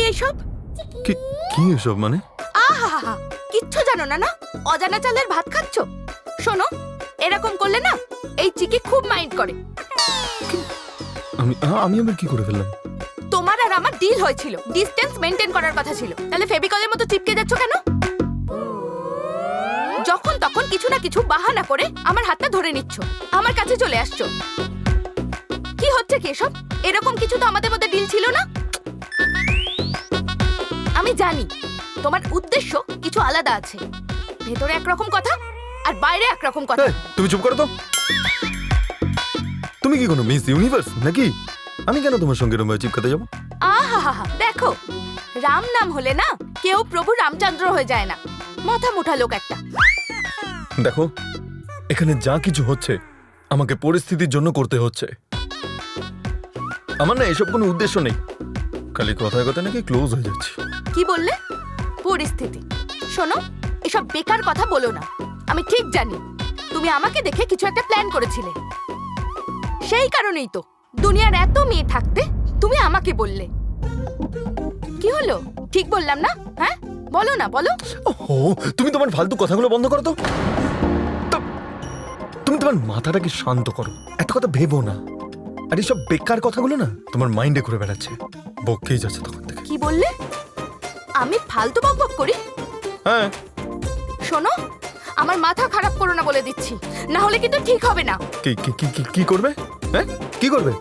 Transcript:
এইসব? কি কি এসব মানে? আহা, কিচ্ছু জানো না? না, অজানা চালের ভাত খাচ্ছ। শোনো, এরকম করলে না এই চিকি খুব মাইন্ড করে। আমি আমি আবার কি করে ফেললাম? তোমার আর আমার ডিল হয়েছিল, ডিসটেন্স মেইনটেইন করার কথা ছিল। তাহলে ফেভিকলের মতো চিপকে যাচ্ছ কেন? যখন তখন কিছু না কিছু বাহানা করে আমার হাতটা ধরে নিচ্ছ, আমার কাছে চলে আসছো। কি হচ্ছে কি এসব? এরকম কিছু তো আমাদের মধ্যে ডিল ছিল না। আমি জানি তোমার উদ্দেশ্য কিছু আলাদা আছে। ভেতরে একরকম কথা আর বাইরে একরকম কথা। এই, তুমি চুপ করো তো। তুমি কি কোনো মিস ইউনিভার্স নাকি? আমি কেন তোমার সঙ্গে এরকম চিপকাতে যাবো? আহা, দেখো, রাম নাম হলে না কেউ প্রভু রামচন্দ্র হয়ে যায় না। মাথা মুঠা লোক একটা। দেখো, এখানে যা কিছু হচ্ছে আমাকে পরিস্থিতির জন্য করতে হচ্ছে। আমার না এসব কোনো উদ্দেশ্য নেই, খালি কথায় কথায় নাকি ক্লোজ হয়ে যাচ্ছি। কি বললে? পরিস্থিতি? শোনো, এসব বেকার কথা বলো না। আমি ঠিক জানি তুমি আমাকে দেখে কিছু একটা প্ল্যান করেছিলে। সেই কারণেই তো দুনিয়ার এত মেয়ে থাকতে তুমি আমাকে বললে। কি হলো, ঠিক বললাম না? হ্যাঁ, বলো না, বলো। ও, তুমি তোমার ফালতু কথাগুলো বন্ধ করো তো। তুমি তোমার মাথাটাকে শান্ত করো, এত কথা ভেবো না। আর এইসব বেকার কথাগুলো না তোমার মাইন্ডে ঘুরে বেড়াচ্ছে, বককেই যাচ্ছে তখন থেকে। কি বললে? আমি ফালতু বকবক করি? হ্যাঁ। শোনো, আমার মাথা খারাপ করো না বলে দিচ্ছি, না হলে কিন্তু ঠিক হবে না। কি কি কি কি কি করবে? হ্যাঁ, কি করবে?